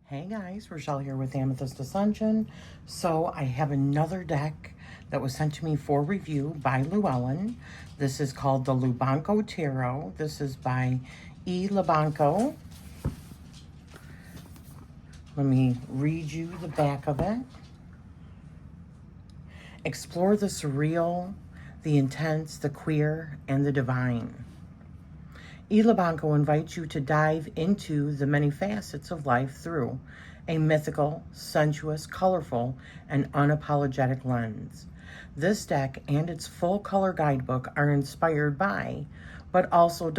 Hey guys, Rochelle here with Amethyst Ascension. So I have another deck that was sent to me for review by Llewellyn. This is called the Lubanko Tarot. This is by Lubanko. Let me read you the back of it. Explore the surreal, the intense, the queer, and the divine. Lubanko invites you to dive into the many facets of life through a mythical, sensuous, colorful, and unapologetic lens. This deck and its full color guidebook are inspired by, but also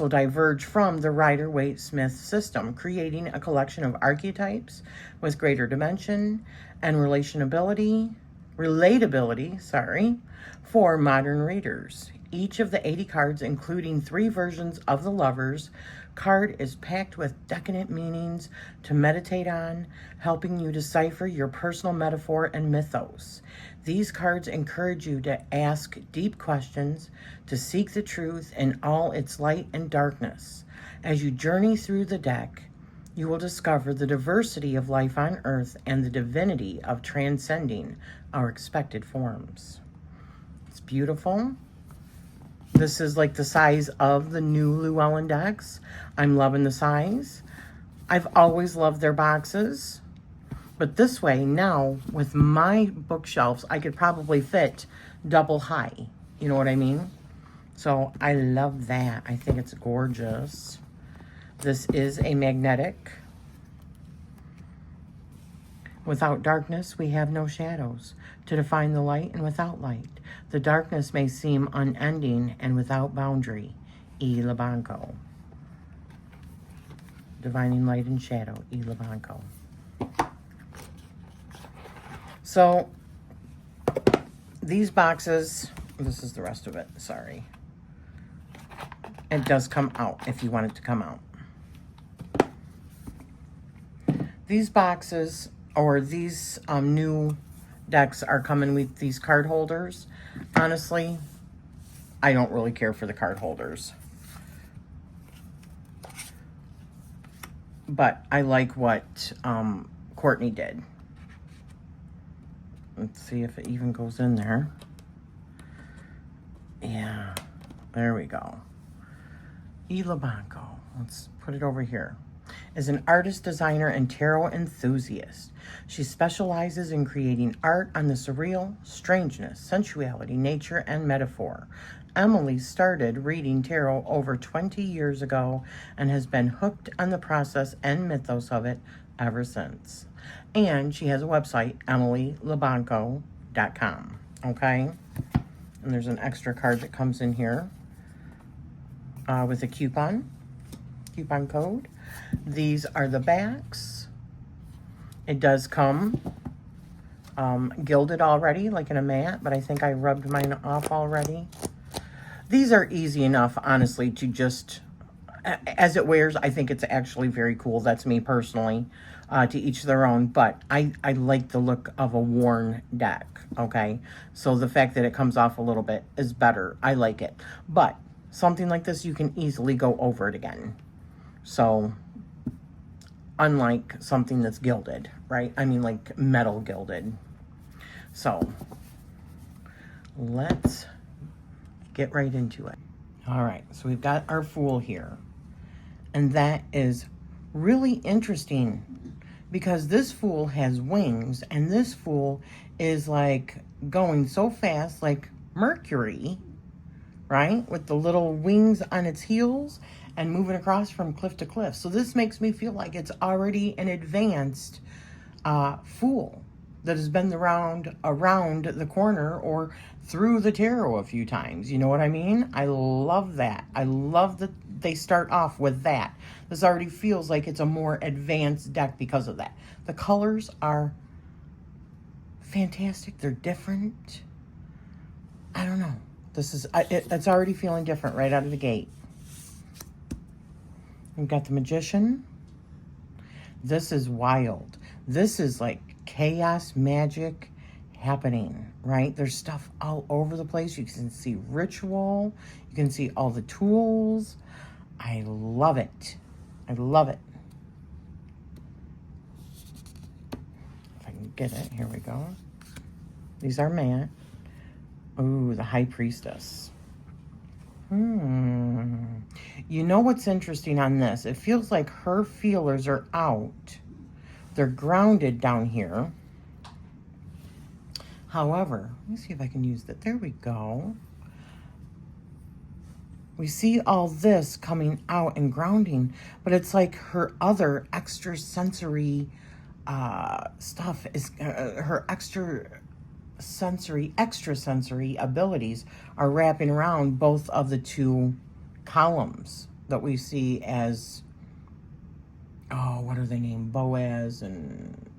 diverge from the Rider-Waite-Smith system, creating a collection of archetypes with greater dimension and relatability, for modern readers. Each of the 80 cards, including 3 versions of the Lovers card, is packed with decadent meanings to meditate on, helping you decipher your personal metaphor and mythos. These cards encourage you to ask deep questions, to seek the truth in all its light and darkness. As you journey through the deck, you will discover the diversity of life on Earth and the divinity of transcending our expected forms. It's beautiful. This is like the size of the new Llewellyn decks. I'm loving the size. I've always loved their boxes. But this way, now, with my bookshelves, I could probably fit double high. You know what I mean? So I love that. I think it's gorgeous. This is a magnetic. Without darkness, we have no shadows to define the light, and without light, the darkness may seem unending and without boundary. Lubanko. Divining light and shadow. Lubanko. So, these boxes, this is the rest of it, sorry. It does come out if you want it to come out. These boxes, or these new decks, are coming with these card holders. Honestly, I don't really care for the card holders. But I like what Courtney did. Let's see if it even goes in there. Yeah, there we go. Lubanko. Let's put it over here. Is an artist, designer, and tarot enthusiast. She specializes in creating art on the surreal, strangeness, sensuality, nature, and metaphor. Emily started reading tarot over 20 years ago and has been hooked on the process and mythos of it ever since. And she has a website, emilylubanko.com. Okay? And there's an extra card that comes in here with a coupon code. These are the backs. It does come gilded already, like in a matte, but I think I rubbed mine off already. These are easy enough, honestly, to just, as it wears, I think it's actually very cool. That's me personally, to each their own, but I like the look of a worn deck, okay? So the fact that it comes off a little bit is better. I like it. But something like this, you can easily go over it again. So, unlike something that's gilded, right? I mean, like metal gilded. So, let's get right into it. All right, so we've got our Fool here. And that is really interesting because this Fool has wings, and this Fool is like going so fast, like Mercury, right? With the little wings on its heels and moving across from cliff to cliff. So this makes me feel like it's already an advanced Fool that has been around the corner or through the tarot a few times. You know what I mean? I love that. I love that they start off with that. This already feels like it's a more advanced deck because of that. The colors are fantastic. They're different. I don't know. This is, it's already feeling different right out of the gate. We've got the Magician. This is wild. This is like chaos magic happening, right? There's stuff all over the place. You can see ritual. You can see all the tools. I love it. I love it. If I can get it, here we go. These are matte. Ooh, the High Priestess. You know what's interesting on this? It feels like her feelers are out. They're grounded down here. However, let me see if I can use that. There we go. We see all this coming out and grounding, but it's like her other extrasensory stuff is her extrasensory abilities are wrapping around both of the two columns that we see as, oh, what are they named? Boaz and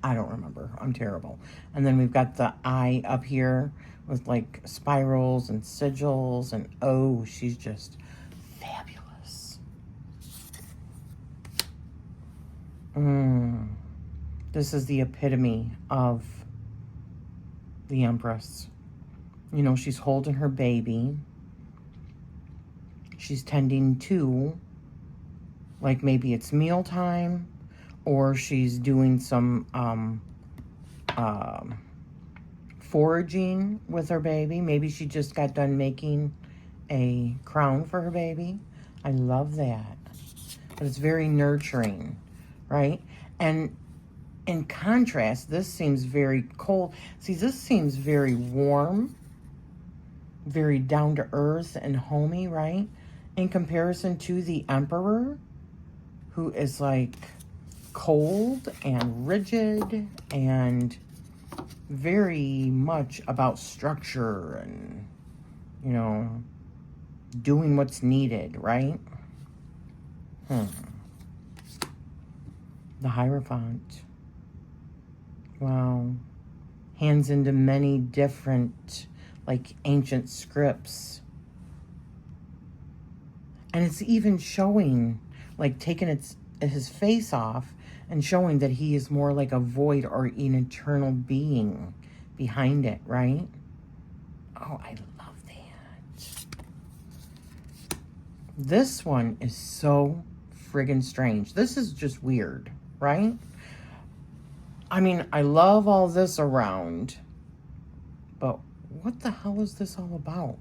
I don't remember. I'm terrible. And then we've got the eye up here with like spirals and sigils, and oh, she's just fabulous. This is the epitome of the Empress. You know, she's holding her baby. She's tending to, like, maybe it's mealtime, or she's doing some foraging with her baby. Maybe she just got done making a crown for her baby. I love that. But it's very nurturing, right? And in contrast, this seems very cold. See, this seems very warm, very down to earth and homey, right? In comparison to the Emperor, who is like cold and rigid and very much about structure and, you know, doing what's needed, right? The Hierophant. Wow. Hands into many different, like, ancient scripts. And it's even showing, like, taking his face off and showing that he is more like a void or an eternal being behind it, right? Oh, I love that. This one is so friggin' strange. This is just weird, right? I mean, I love all this around, but what the hell is this all about?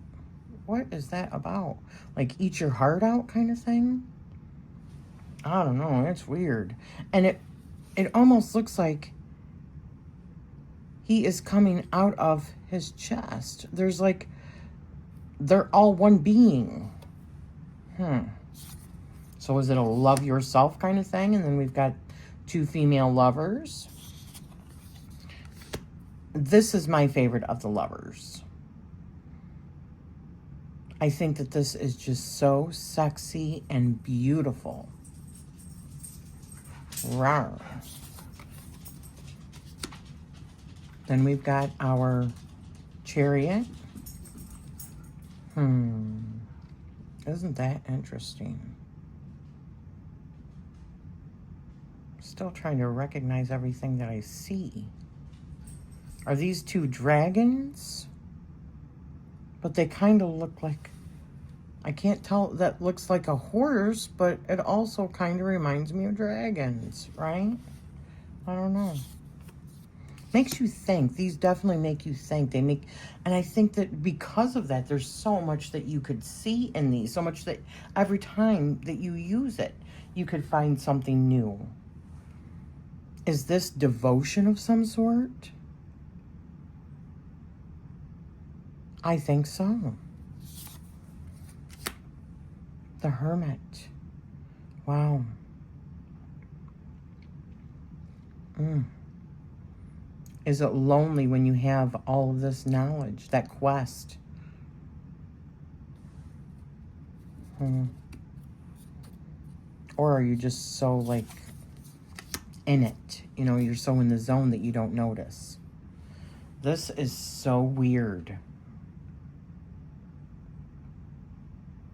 What is that about? Like, eat your heart out kind of thing? I don't know. It's weird. And it almost looks like he is coming out of his chest. There's like, they're all one being. So is it a love yourself kind of thing? And then we've got two female lovers. This is my favorite of the lovers. I think that this is just so sexy and beautiful. Rawr. Then we've got our Chariot. Isn't that interesting? Still trying to recognize everything that I see. Are these two dragons? But they kind of look like, I can't tell, that looks like a horse, but it also kind of reminds me of dragons, right? I don't know. Makes you think. These definitely make you think. They make, and I think that because of that, there's so much that you could see in these, so much that every time that you use it, you could find something new. Is this devotion of some sort? I think so. The Hermit. Wow. Is it lonely when you have all of this knowledge, that quest? Or are you just so, like, in it? You know, you're so in the zone that you don't notice. This is so weird.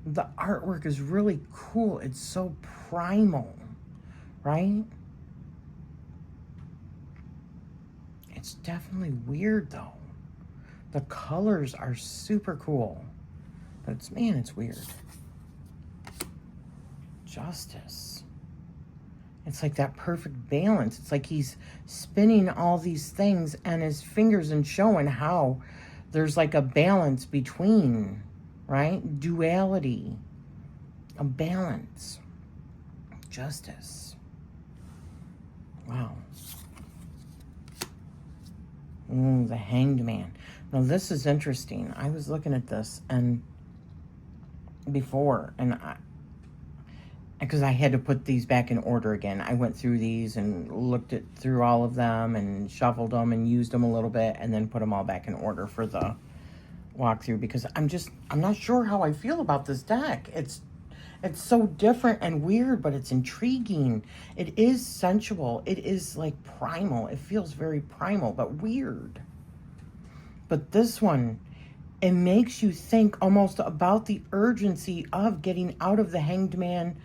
The artwork is really cool. It's so primal, right? It's definitely weird, though. The colors are super cool. But it's, man, it's weird. Justice. It's like that perfect balance. It's like he's spinning all these things and his fingers and showing how there's like a balance between, right? Duality. A balance. Justice. Wow. Ooh, the Hanged Man. Now this is interesting. I was looking at this and before, and because I had to put these back in order again. I went through these and looked through all of them and shuffled them and used them a little bit and then put them all back in order for the walkthrough, because I'm not sure how I feel about this deck. It's so different and weird, but it's intriguing. It is sensual. It is like primal. It feels very primal, but weird. But this one, it makes you think almost about the urgency of getting out of the Hanged Man,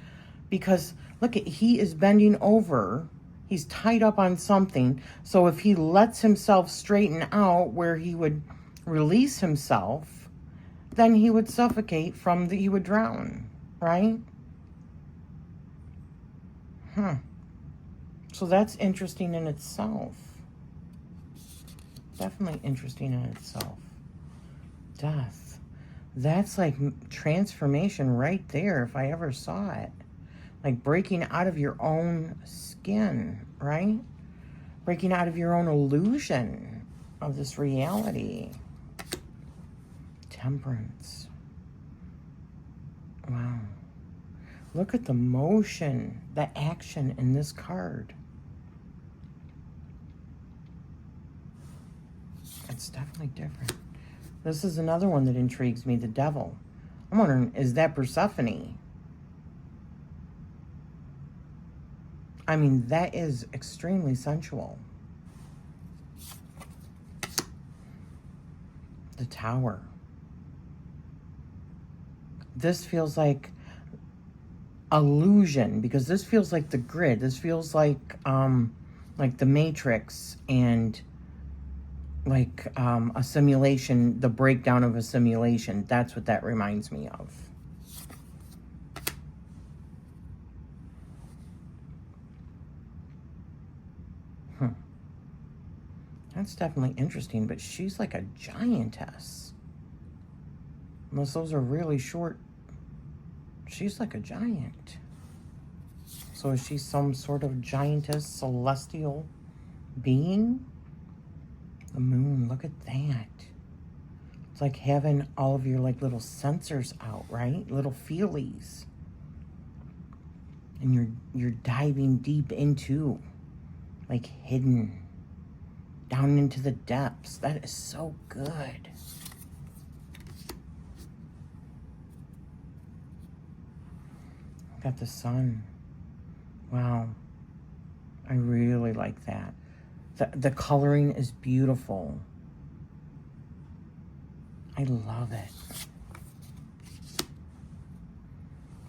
because look, he is bending over. He's tied up on something. So if he lets himself straighten out where he would release himself, then he would suffocate he would drown, right? So that's interesting in itself. Definitely interesting in itself. Death. That's like transformation right there, if I ever saw it. Like breaking out of your own skin, right? Breaking out of your own illusion of this reality. Temperance. Wow. Look at the motion, the action in this card. It's definitely different. This is another one that intrigues me, the Devil. I'm wondering, is that Persephone? I mean, that is extremely sensual. The Tower. This feels like illusion, because this feels like the grid. This feels like the Matrix, and like a simulation, the breakdown of a simulation. That's what that reminds me of. That's definitely interesting, but she's like a giantess. Unless those are really short. She's like a giant. So is she some sort of giantess, celestial being? The Moon, look at that. It's like having all of your like little sensors out, right? Little feelies. And you're diving deep into, like, hidden, down into the depths. That is so good. Got the Sun. Wow. I really like that. The coloring is beautiful. I love it.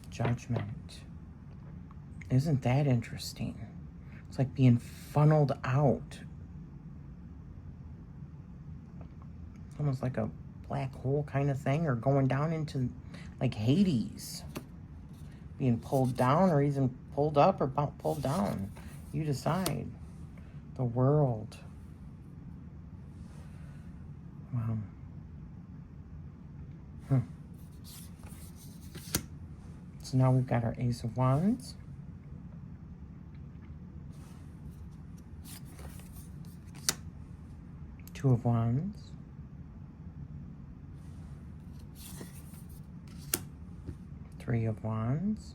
Judgment. Isn't that interesting? It's like being funneled out. Almost like a black hole kind of thing, or going down into like Hades. Being pulled down, or even pulled up, or pulled down. You decide. The World. Wow. So now we've got our Ace of Wands. Two of Wands. Three of Wands.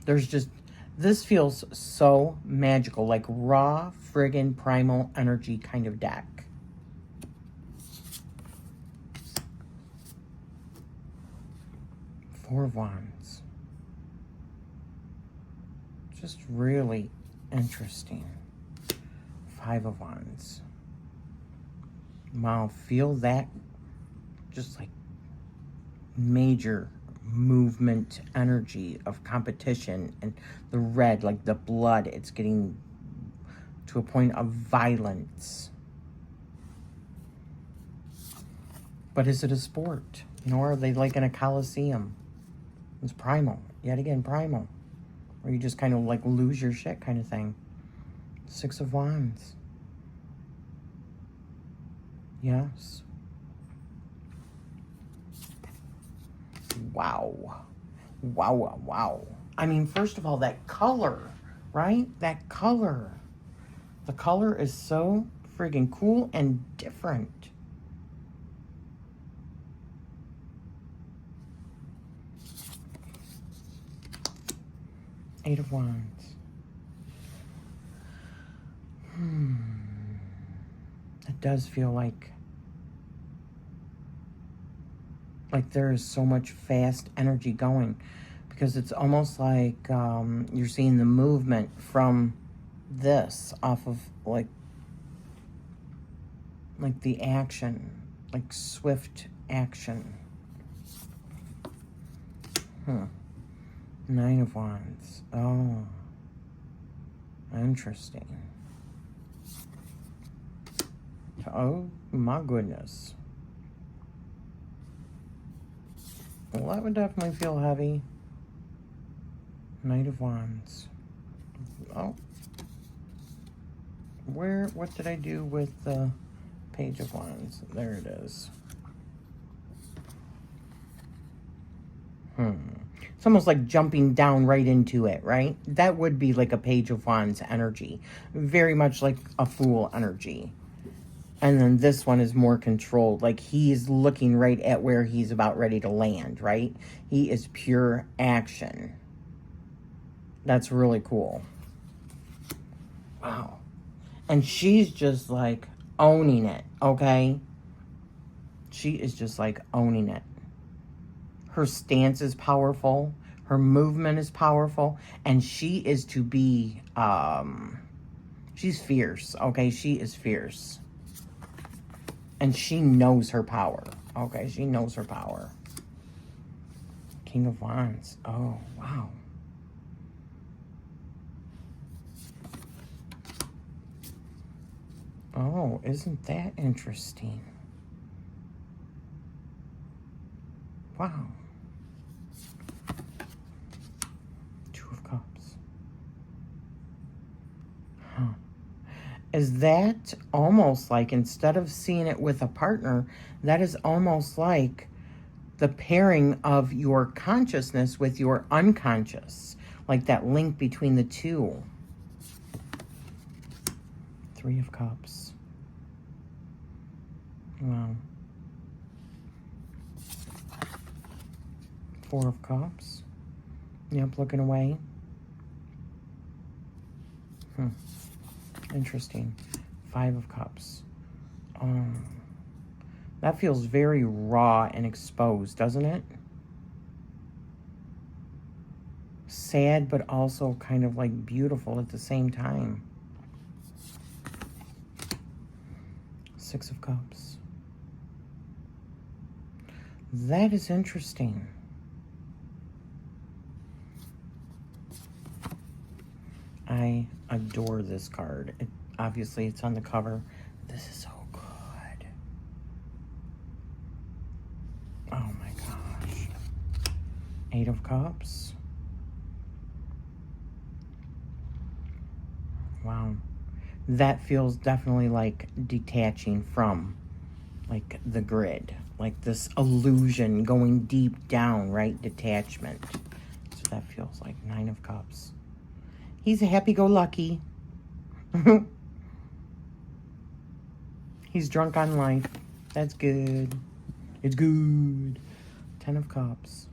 There's just, this feels so magical, like raw, friggin' primal energy kind of deck. Four of Wands. Just really interesting. Five of Wands. Wow, feel that just like major movement energy of competition, and the red, like the blood, it's getting to a point of violence. But is it a sport? You know, are they like in a coliseum? It's primal. Yet again, primal. Or you just kind of like lose your shit kind of thing. Six of Wands. Yes. Wow. Wow, wow, wow. I mean, first of all, that color, right? That color. The color is so friggin' cool and different. Eight of Wands. It does feel like there is so much fast energy going, because it's almost like you're seeing the movement from this off of like the action, like swift action. Nine of Wands. Oh, interesting. Oh my goodness. Well, that would definitely feel heavy. Knight of Wands. Oh. What did I do with the Page of Wands? There it is. It's almost like jumping down right into it, right? That would be like a Page of Wands energy. Very much like a Fool energy. And then this one is more controlled. Like he's looking right at where he's about ready to land, right? He is pure action. That's really cool. Wow. And she's just like owning it, okay? She is just like owning it. Her stance is powerful. Her movement is powerful. And she is to be, she's fierce, okay? She is fierce. And she knows her power, okay? She knows her power. King of Wands. Oh, wow. Oh, isn't that interesting? Wow. Two of Cups. Huh. Is that almost like, instead of seeing it with a partner, that is almost like the pairing of your consciousness with your unconscious. Like that link between the two. Three of Cups. Wow. Four of Cups. Yep, looking away. Interesting. Five of Cups. That feels very raw and exposed, doesn't it? Sad, but also kind of like beautiful at the same time. Six of Cups. That is interesting. I adore this card. Obviously, it's on the cover. This is so good. Oh my gosh. Eight of Cups. Wow. That feels definitely like detaching from like the grid. Like this illusion going deep down, right? Detachment. So that feels like. Nine of Cups. He's a happy-go-lucky. He's drunk on life. That's good. It's good. Ten of Cups.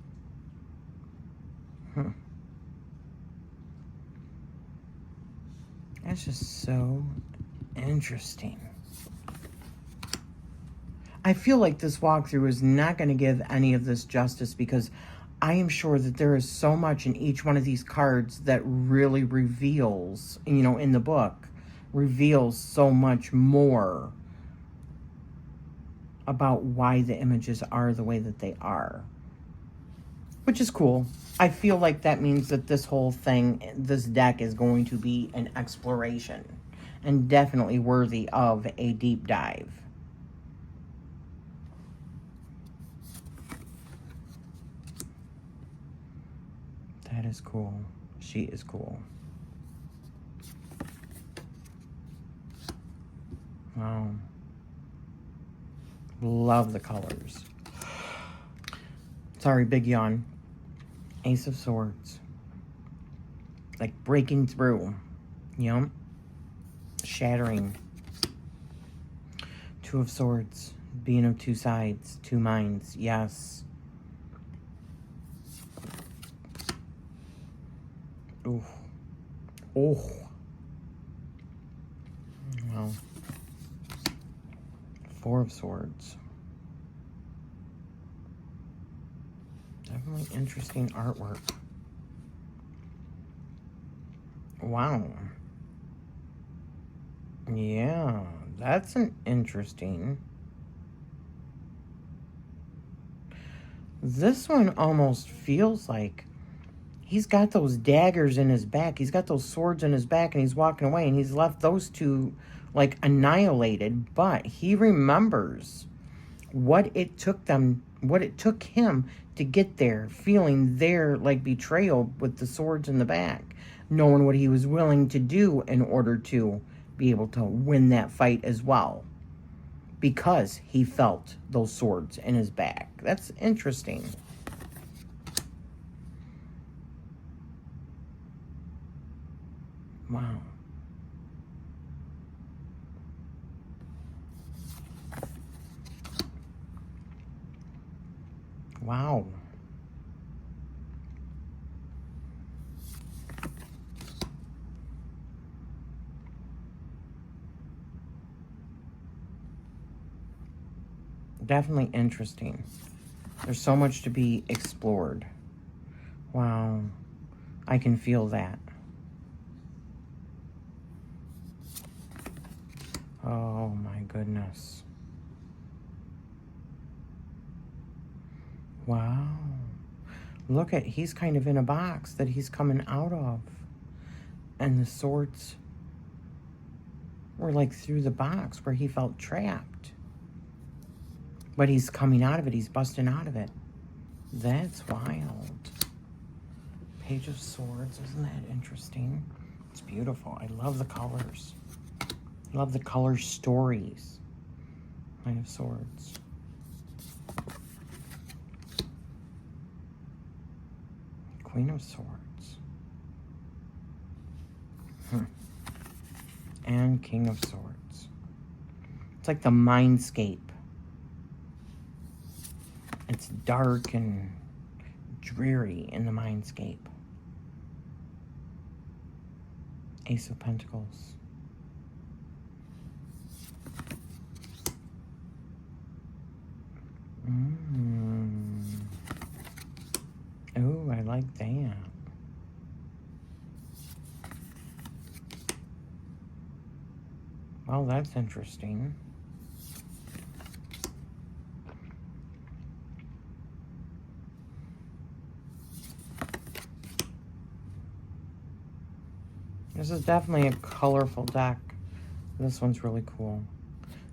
That's just so interesting. I feel like this walkthrough is not going to give any of this justice, because I am sure that there is so much in each one of these cards that really reveals, you know, in the book, reveals so much more about why the images are the way that they are. Which is cool. I feel like that means that this whole thing, this deck, is going to be an exploration. And definitely worthy of a deep dive. That is cool. She is cool. Wow. Love the colors. Sorry, big yawn. Ace of Swords. Like breaking through. Yep. Shattering. Two of Swords. Being of two sides. Two minds. Yes. Ooh. Oh. Well. Four of Swords. Definitely interesting artwork. Wow. Yeah, that's an interesting. This one almost feels like he's got those daggers in his back. He's got those swords in his back, and he's walking away, and he's left those two, like, annihilated. But he remembers what it took him to get there, feeling their, like, betrayal with the swords in the back, knowing what he was willing to do in order to be able to win that fight as well, because he felt those swords in his back. That's interesting. Wow. Wow. Definitely interesting. There's so much to be explored. Wow. I can feel that. Oh my goodness. Wow. Look at, he's kind of in a box that he's coming out of. And the swords were like through the box where he felt trapped. But he's coming out of it. He's busting out of it. That's wild. Page of Swords. Isn't that interesting? It's beautiful. I love the colors. I love the color stories. Knight of Swords. Queen of Swords. And King of Swords. It's like the mindscape. It's dark and dreary in the mindscape. Ace of Pentacles. Oh, I like that. Well, that's interesting. This is definitely a colorful deck. This one's really cool.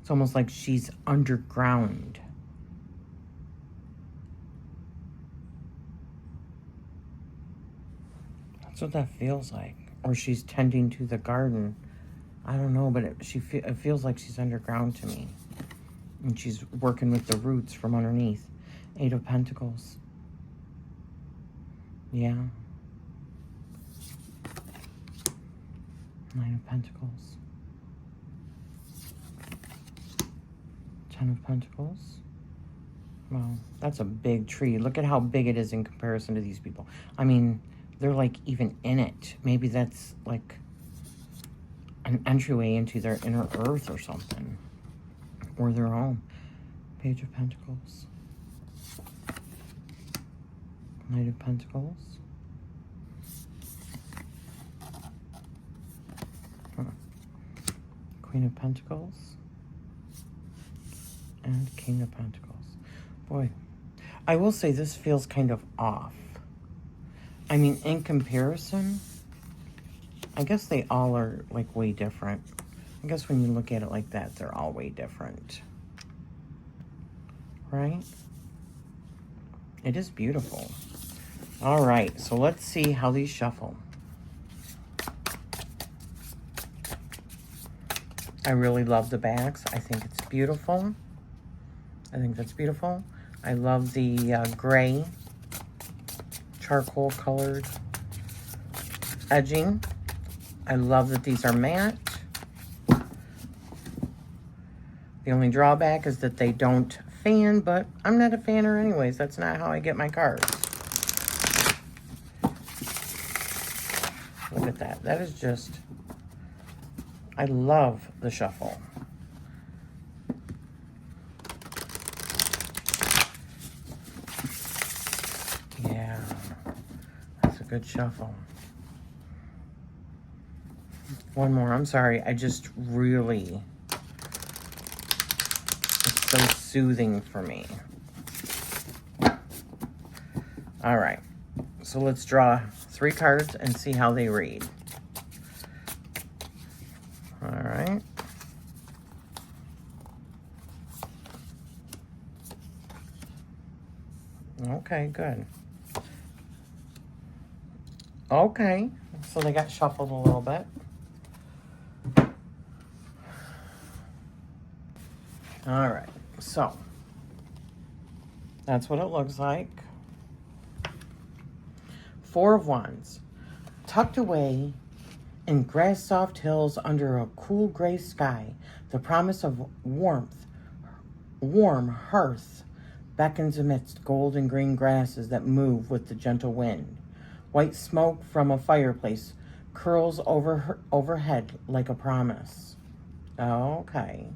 It's almost like she's underground. That's what that feels like. Or she's tending to the garden. I don't know, but it feels like she's underground to me. And she's working with the roots from underneath. Eight of Pentacles. Yeah. Nine of Pentacles. Ten of Pentacles. Wow, that's a big tree. Look at how big it is in comparison to these people. I mean, they're like even in it. Maybe that's like an entryway into their inner earth or something. Or their home. Page of Pentacles. Knight of Pentacles. Queen of Pentacles. And King of Pentacles. Boy, I will say this feels kind of off. I mean, in comparison, I guess they all are like way different. I guess when you look at it like that, they're all way different. Right? It is beautiful. All right, so let's see how these shuffle. I really love the backs. I think it's beautiful. I think that's beautiful. I love the gray, charcoal colored edging. I love that these are matte. The only drawback is that they don't fan, but I'm not a fanner anyways. That's not how I get my cards. Look at that. That is just... I love the shuffle. Yeah, that's a good shuffle. One more. I'm sorry. I just really... It's so soothing for me. All right. So let's draw 3 cards and see how they read. All right. Okay, good. Okay, so they got shuffled a little bit. All right, so that's what it looks like. 4 of Wands, tucked away in grass-soft hills under a cool gray sky, the promise of warm hearth beckons amidst gold and green grasses that move with the gentle wind. White smoke from a fireplace curls overhead like a promise. Okay.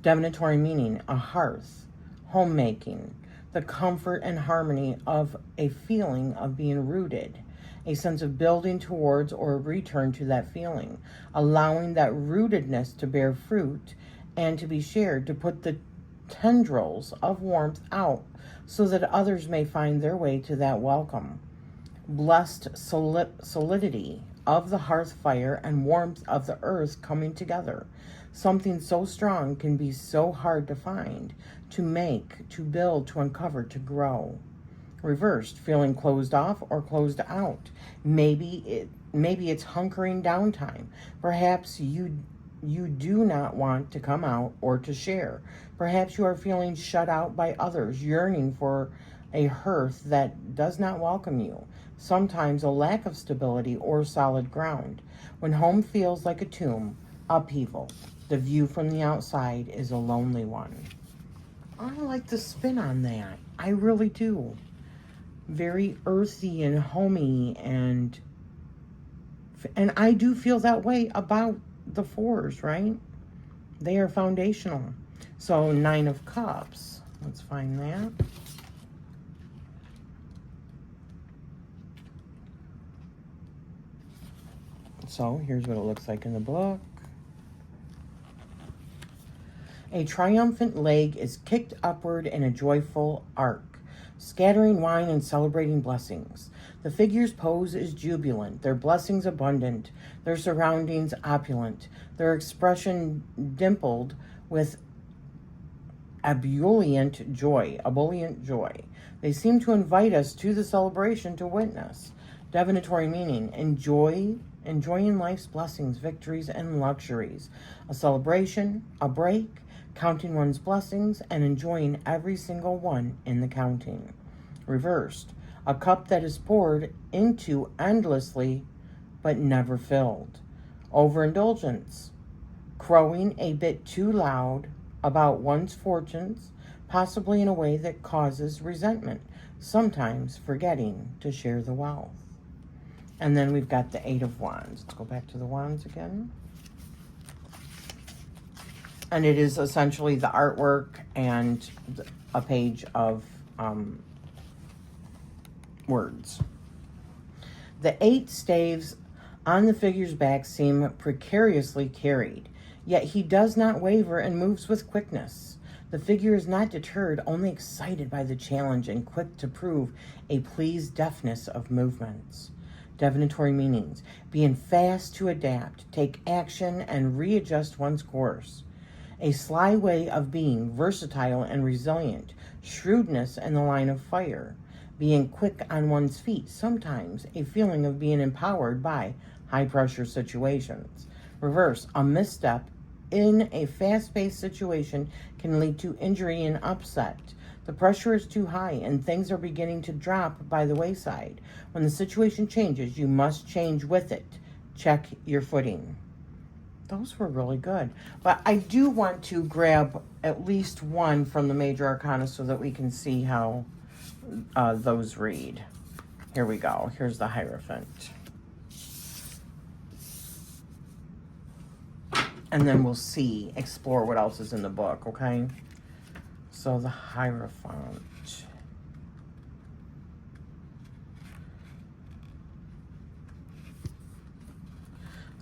Divinatory meaning, a hearth, homemaking, the comfort and harmony of a feeling of being rooted, a sense of building towards or return to that feeling, allowing that rootedness to bear fruit and to be shared, to put the tendrils of warmth out so that others may find their way to that welcome. Blessed solidity of the hearth fire and warmth of the earth coming together. Something so strong can be so hard to find, to make, to build, to uncover, to grow. Reversed, feeling closed off or closed out. Maybe it's hunkering down time. Perhaps you do not want to come out or to share. Perhaps you are feeling shut out by others, yearning for a hearth that does not welcome you. Sometimes a lack of stability or solid ground. When home feels like a tomb, upheaval. The view from the outside is a lonely one. I like the spin on that. I really do. Very earthy and homey, and I do feel that way about the 4s, right? They are foundational. So 9 of Cups. Let's find that. So here's what it looks like in the book. A triumphant leg is kicked upward in a joyful arc, scattering wine and celebrating blessings. The figure's pose is jubilant, their blessings abundant, their surroundings opulent, their expression dimpled with ebullient joy. They seem to invite us to the celebration to witness. Divinatory meaning, enjoying life's blessings, victories, and luxuries. A celebration, a break, counting one's blessings, and enjoying every single one in the counting. Reversed, a cup that is poured into endlessly but never filled. Overindulgence, crowing a bit too loud about one's fortunes, possibly in a way that causes resentment, sometimes forgetting to share the wealth. And then we've got the 8 of Wands. Let's go back to the Wands again. And it is essentially the artwork and a page of words. The 8 staves on the figure's back seem precariously carried, yet he does not waver and moves with quickness. The figure is not deterred, only excited by the challenge and quick to prove a pleased deftness of movements. Divinatory meanings, being fast to adapt, take action, and readjust one's course. A sly way of being, versatile and resilient, shrewdness in the line of fire. being quick on one's feet, sometimes a feeling of being empowered by high-pressure situations. Reverse, a misstep in a fast-paced situation can lead to injury and upset. The pressure is too high and things are beginning to drop by the wayside. When the situation changes, you must change with it. Check your footing. Those were really good. But I do want to grab at least one from the Major Arcana so that we can see how those read. Here we go. Here's the Hierophant. And then we'll explore what else is in the book, okay? So the Hierophant.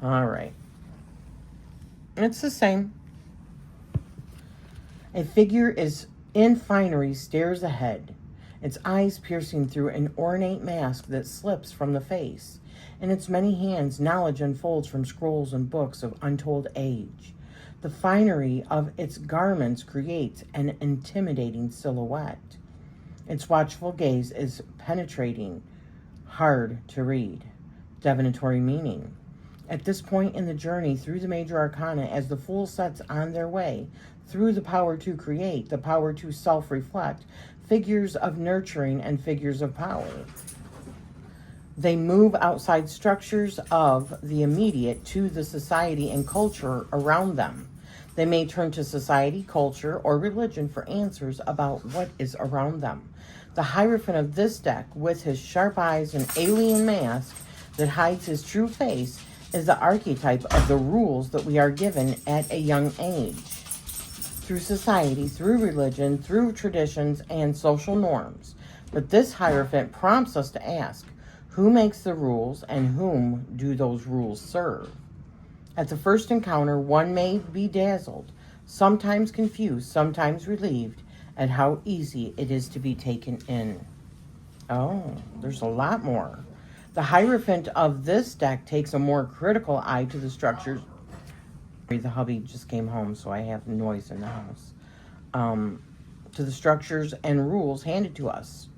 All right. It's the same. A figure is in finery stares ahead, its eyes piercing through an ornate mask that slips from the face. In its many hands, knowledge unfolds from scrolls and books of untold age. The finery of its garments creates an intimidating silhouette. Its watchful gaze is penetrating, hard to read, divinatory meaning. At this point in the journey through the Major Arcana, as the Fool sets on their way, through the power to create, the power to self-reflect, figures of nurturing and figures of power. They move outside structures of the immediate to the society and culture around them. They may turn to society, culture, or religion for answers about what is around them. The Hierophant of this deck, with his sharp eyes and alien mask that hides his true face, is the archetype of the rules that we are given at a young age. Through society, through religion, through traditions and social norms. But this Hierophant prompts us to ask, who makes the rules and whom do those rules serve? At the first encounter, one may be dazzled, sometimes confused, sometimes relieved at how easy it is to be taken in. Oh, there's a lot more. The Hierophant of this deck takes a more critical eye to the structures. The hubby just came home, so I have noise in the house. To the structures and rules handed to us.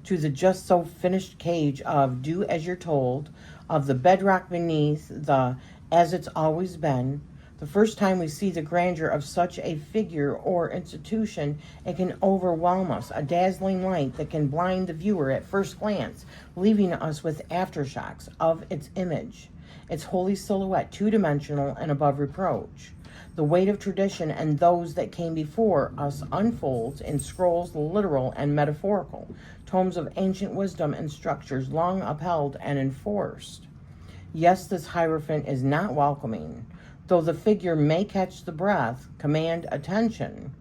To the just so finished cage of do as you're told, of the bedrock beneath, the as it's always been. The first time we see the grandeur of such a figure or institution, it can overwhelm us, a dazzling light that can blind the viewer at first glance, leaving us with aftershocks of its image, its holy silhouette, two-dimensional and above reproach. The weight of tradition and those that came before us unfolds in scrolls, literal and metaphorical, tomes of ancient wisdom and structures long upheld and enforced. Yes, this Hierophant is not welcoming. Though the figure may catch the breath, command attention,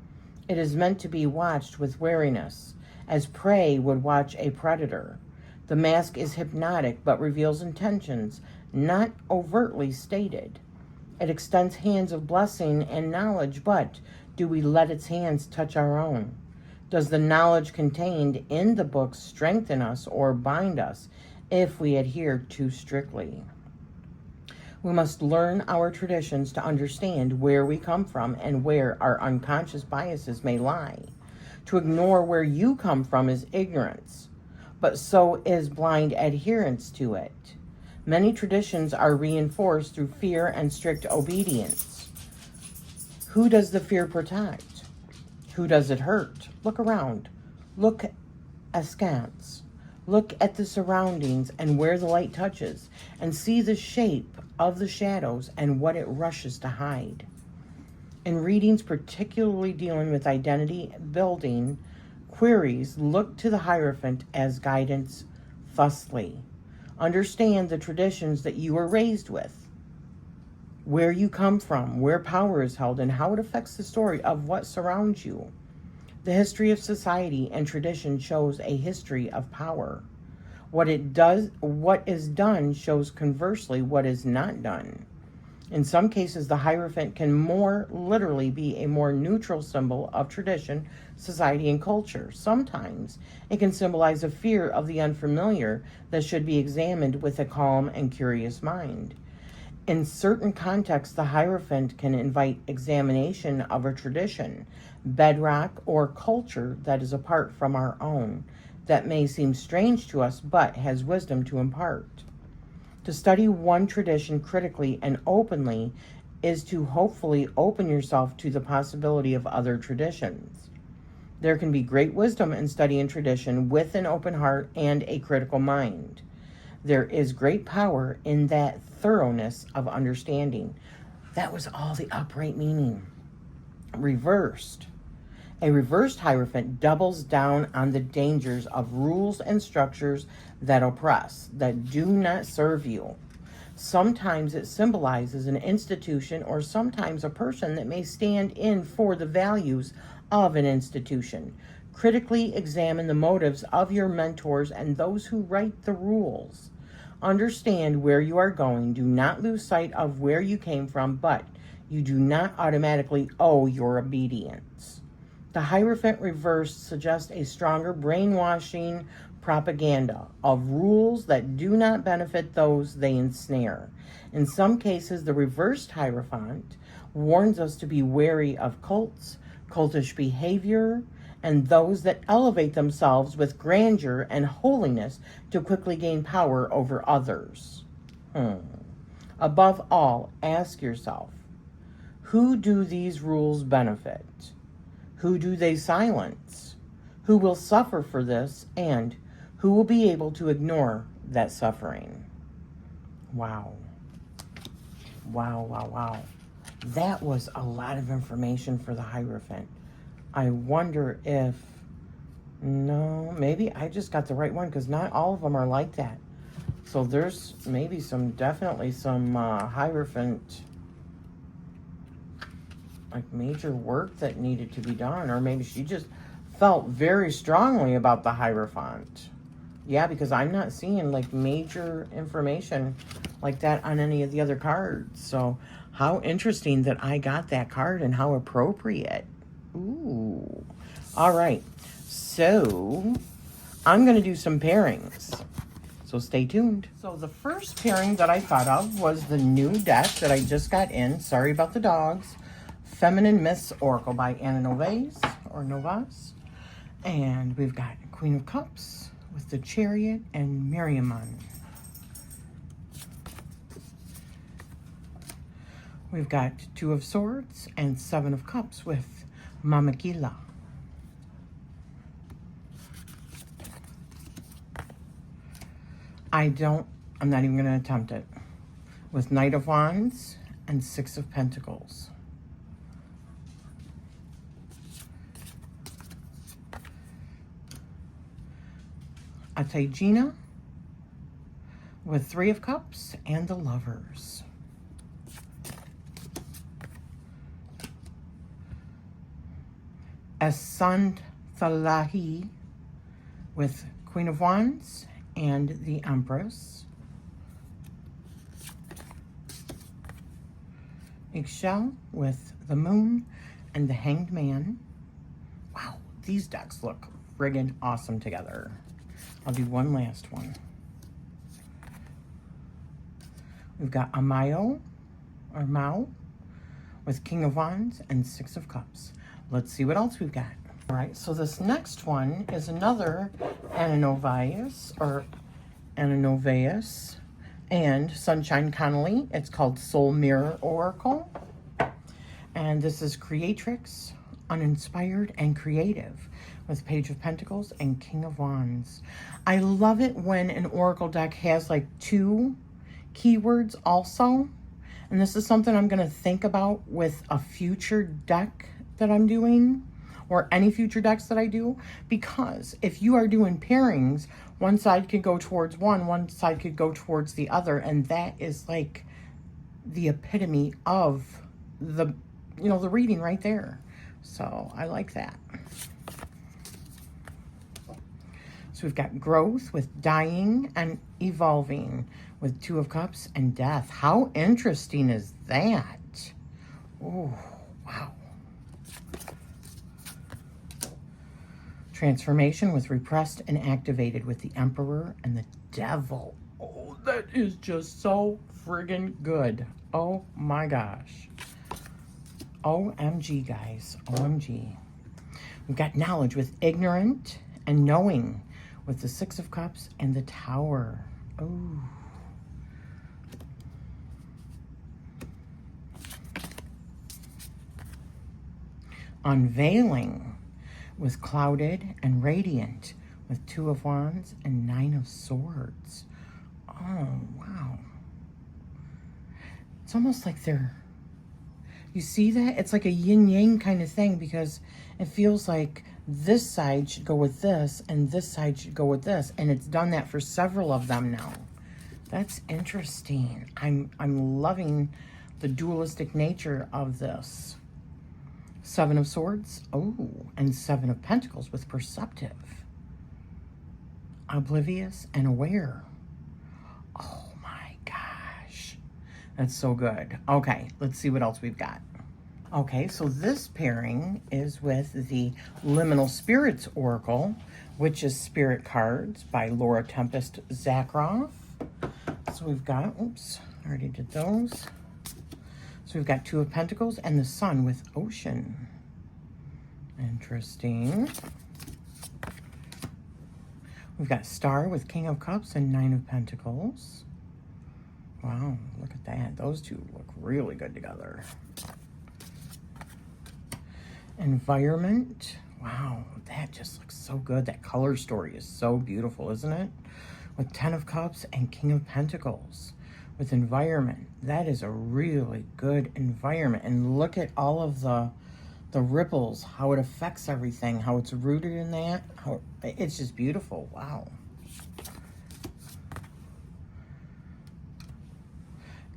it is meant to be watched with wariness, as prey would watch a predator. The mask is hypnotic, but reveals intentions, not overtly stated. It extends hands of blessing and knowledge, but do we let its hands touch our own? Does the knowledge contained in the books strengthen us or bind us if we adhere too strictly? We must learn our traditions to understand where we come from and where our unconscious biases may lie. To ignore where you come from is ignorance, but so is blind adherence to it. Many traditions are reinforced through fear and strict obedience. Who does the fear protect? Who does it hurt? Look around. Look askance. Look at the surroundings and where the light touches, and see the shape of the shadows and what it rushes to hide. In readings particularly dealing with identity building queries, look to the Hierophant as guidance thusly. Understand the traditions that you were raised with, where you come from, where power is held, and how it affects the story of what surrounds you. The history of society and tradition shows a history of power. What is done shows conversely what is not done. In some cases, the Hierophant can more literally be a more neutral symbol of tradition, society, and culture. Sometimes it can symbolize a fear of the unfamiliar that should be examined with a calm and curious mind. In certain contexts, the Hierophant can invite examination of a tradition, bedrock, or culture that is apart from our own, that may seem strange to us but has wisdom to impart. To study one tradition critically and openly is to hopefully open yourself to the possibility of other traditions. There can be great wisdom in studying tradition with an open heart and a critical mind. There is great power in that thoroughness of understanding. That was all the upright meaning. Reversed. A reversed Hierophant doubles down on the dangers of rules and structures that oppress, that do not serve you. Sometimes it symbolizes an institution or sometimes a person that may stand in for the values of an institution. Critically examine the motives of your mentors and those who write the rules. Understand where you are going. Do not lose sight of where you came from, but you do not automatically owe your obedience. The Hierophant reversed suggests a stronger brainwashing propaganda of rules that do not benefit those they ensnare. In some cases, the reversed Hierophant warns us to be wary of cults, cultish behavior, and those that elevate themselves with grandeur and holiness to quickly gain power over others. Above all, ask yourself, who do these rules benefit? Who do they silence? Who will suffer for this? And who will be able to ignore that suffering? Wow. Wow, wow, wow. That was a lot of information for the Hierophant. I wonder if, no, maybe I just got the right one, because not all of them are like that. So there's maybe definitely some Hierophant, like major work that needed to be done. Or maybe she just felt very strongly about the Hierophant. Yeah, because I'm not seeing like major information like that on any of the other cards. So how interesting that I got that card, and how appropriate. Ooh. All right. So I'm going to do some pairings. So stay tuned. So the first pairing that I thought of was the new deck that I just got in. Sorry about the dogs. Feminine Myths Oracle by Anna Novas, or Novas. And we've got Queen of Cups with the Chariot and Miriamon. We've got Two of Swords and Seven of Cups with Mamakila. I'm not even going to attempt it. With Knight of Wands and Six of Pentacles. Atagina with Three of Cups and the Lovers. Asantalahi with Queen of Wands and the Empress. Ixchel with the Moon and the Hanged Man. Wow, these decks look friggin' awesome together. I'll do one last one. We've got Amayo, or Mao, with King of Wands and Six of Cups. Let's see what else we've got. All right, so this next one is another Anna Novas, and Sunshine Connolly. It's called Soul Mirror Oracle. And this is Creatrix, Uninspired and Creative, with Page of Pentacles and King of Wands. I love it when an Oracle deck has like two keywords also. And this is something I'm going to think about with a future deck that I'm doing, or any future decks that I do, because if you are doing pairings, one side could go towards one side could go towards the other, and that is like the epitome of the, the reading right there. So I like that. So we've got growth with dying and evolving with Two of Cups and death. How interesting is that? Oh, wow. Transformation with repressed and activated with the Emperor and the Devil. Oh, That is just so friggin' good. Oh my gosh. OMG, guys. OMG. We've got knowledge with ignorant and knowing with the Six of Cups and the Tower. Oh. Unveiling with clouded and radiant with Two of Wands and Nine of Swords. Oh, wow. It's almost like they're, you see that? It's like a yin-yang kind of thing, because it feels like this side should go with this and this side should go with this. And it's done that for several of them now. That's interesting. I'm loving the dualistic nature of this. Seven of Swords. Oh, and Seven of Pentacles with perceptive. Oblivious and aware. Oh my gosh. That's so good. Okay, let's see what else we've got. Okay, so this pairing is with the Liminal Spirits Oracle, which is Spirit Cards by Laura Tempest Zakroff. So we've got, oops, I already did those. So we've got Two of Pentacles and the Sun with Ocean. Interesting. We've got Star with King of Cups and Nine of Pentacles. Wow, look at that. Those two look really good together. Environment. Wow, that just looks so good. That color story is so beautiful, isn't it? With Ten of Cups and King of Pentacles. With environment, that is a really good environment. And look at all of the ripples, how it affects everything, how it's rooted in that. How it's just beautiful. Wow.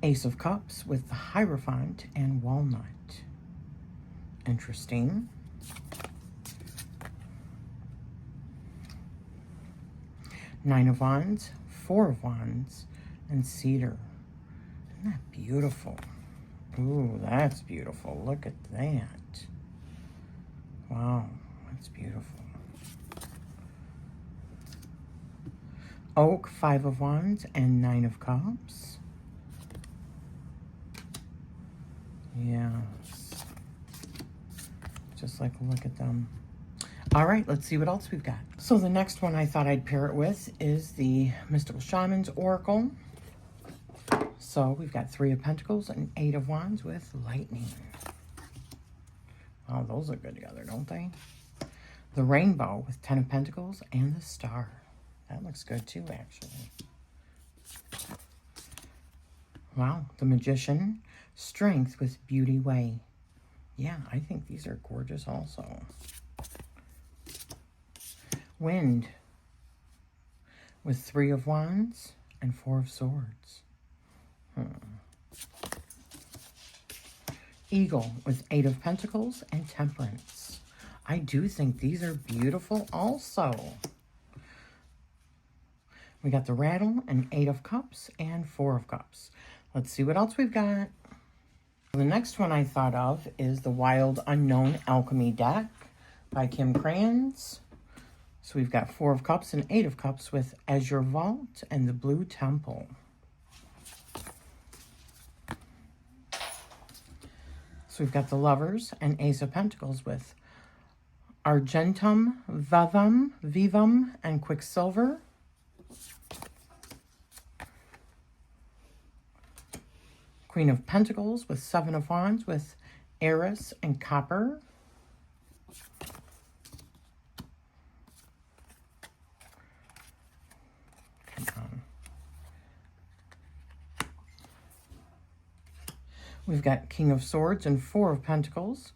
Ace of Cups with the Hierophant and Walnut. Interesting. Nine of Wands, Four of Wands, and Cedar. Isn't that beautiful? Ooh, that's beautiful. Look at that. Wow, that's beautiful. Oak, Five of Wands, and Nine of Cups. Yes. Just like, look at them. All right, let's see what else we've got. So the next one I thought I'd pair it with is the Mystical Shaman's Oracle. So we've got Three of Pentacles and Eight of Wands with Lightning. Oh, those look good together, don't they? The Rainbow with Ten of Pentacles and the Star. That looks good too, actually. Wow, the Magician. Strength with Beauty Way. Yeah, I think these are gorgeous also. Wind with Three of Wands and Four of Swords. Eagle with Eight of Pentacles and Temperance. I do think these are beautiful also. We got the Rattle and Eight of Cups and Four of Cups. Let's see what else we've got. The next one I thought of is the Wild Unknown Alchemy deck by Kim Krans. So we've got Four of Cups and Eight of Cups with Azure Vault and the Blue Temple. So we've got the Lovers and Ace of Pentacles with Argentum, Vivum, and Quicksilver. Queen of Pentacles with Seven of Wands with Eris and Copper. We've got King of Swords and Four of Pentacles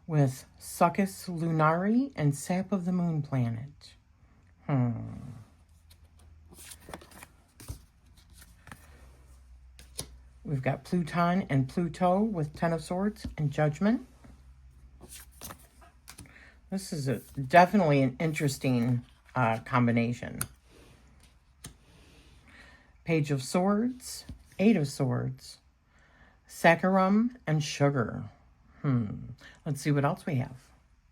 with Succus Lunari and Sap of the Moon Planet. We've got Pluton and Pluto with Ten of Swords and Judgment. This is definitely an interesting combination. Page of Swords, Eight of Swords, Saccharum, and Sugar. Let's see what else we have.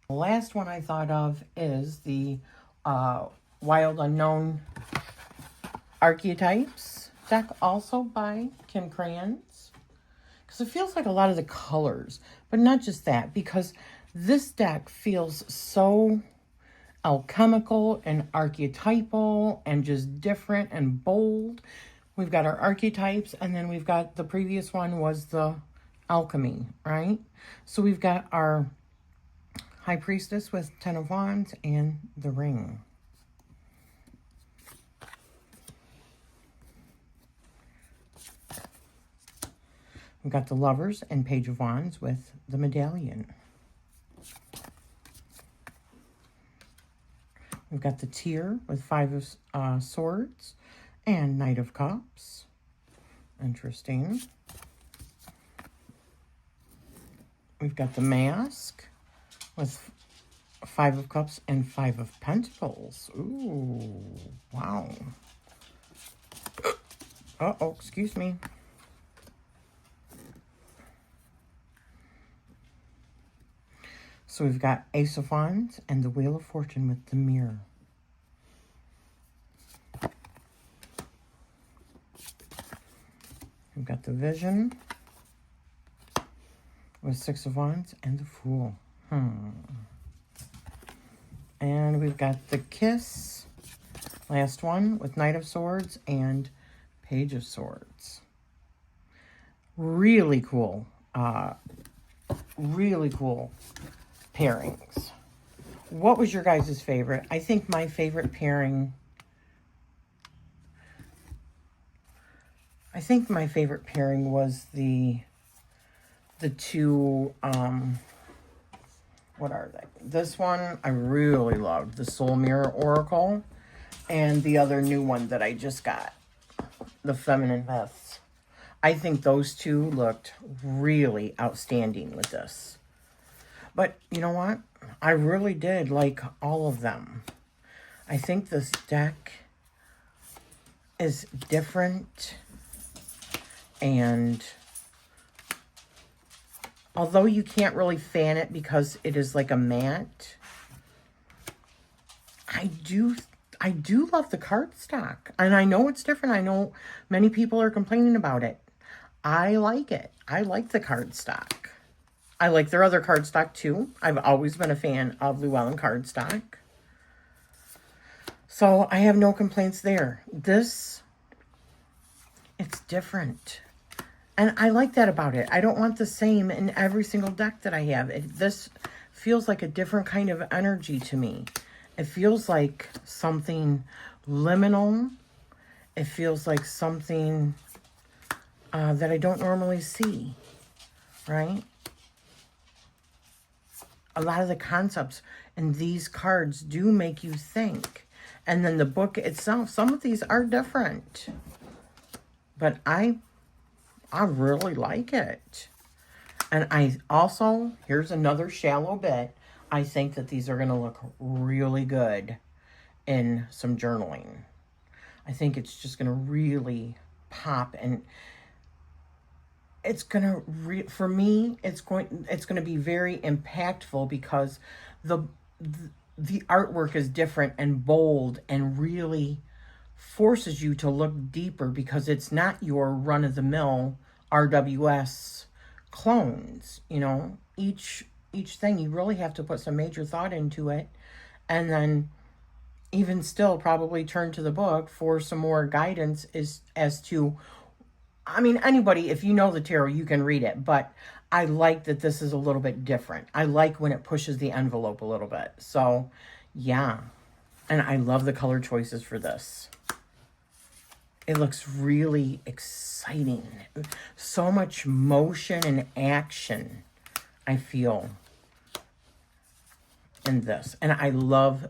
The last one I thought of is the Wild Unknown Archetypes. deck also by Kim Crayons, because it feels like a lot of the colors, but not just that, because this deck feels so alchemical and archetypal and just different and bold. We've got our archetypes, and then we've got the previous one was the alchemy, right? So we've got our High Priestess with 10 of Wands and the Ring. We've got the Lovers and Page of Wands with the Medallion. We've got the Tear with 5 of Swords and Knight of Cups. Interesting. We've got the Mask with 5 of Cups and 5 of Pentacles. Ooh, wow. Uh-oh, excuse me. So we've got Ace of Wands and the Wheel of Fortune with the Mirror. We've got the Vision with 6 of Wands and the Fool. And we've got the Kiss, last one, with Knight of Swords and Page of Swords. Really cool. Really cool pairings. What was your guys' favorite? I think my favorite pairing... was the two, what are they? This one I really loved, the Soul Mirror Oracle, and the other new one that I just got, the Feminine Myths. I think those two looked really outstanding with this. But you know what? I really did like all of them. I think this deck is different, and although you can't really fan it because it is like a matte, I do love the cardstock. And I know it's different. I know many people are complaining about it. I like it. I like the cardstock. I like their other cardstock too. I've always been a fan of Llewellyn cardstock. So I have no complaints there. This, it's different. And I like that about it. I don't want the same in every single deck that I have. This feels like a different kind of energy to me. It feels like something liminal. It feels like something that I don't normally see, right? A lot of the concepts in these cards do make you think. And then the book itself, some of these are different. But I really like it. And I also, here's another shallow bit, I think that these are going to look really good in some journaling. I think it's just going to really pop, and it's going to, for me, it's going to be very impactful because the artwork is different and bold and really forces you to look deeper, because it's not your run-of-the-mill RWS clones. You know, each thing, you really have to put some major thought into it, and then even still probably turn to the book for some more guidance as to, I mean, anybody, if you know the tarot, you can read it, but I like that this is a little bit different. I like when it pushes the envelope a little bit. So, yeah. And I love the color choices for this. It looks really exciting. So much motion and action, I feel, in this. And I love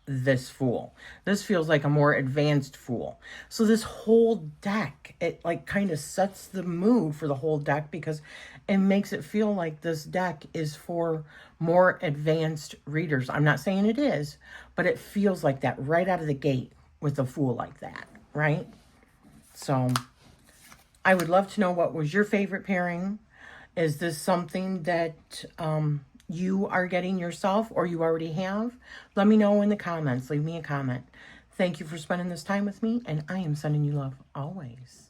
this Fool. This feels like a more advanced Fool. So this whole deck, it like kind of sets the mood for the whole deck, because it makes it feel like this deck is for more advanced readers. I'm not saying it is, but it feels like that right out of the gate with a Fool like that, right? So I would love to know, what was your favorite pairing? Is this something that you are getting yourself, or you already have? Let me know in the comments. Leave me a comment. Thank you for spending this time with me, and I am sending you love always.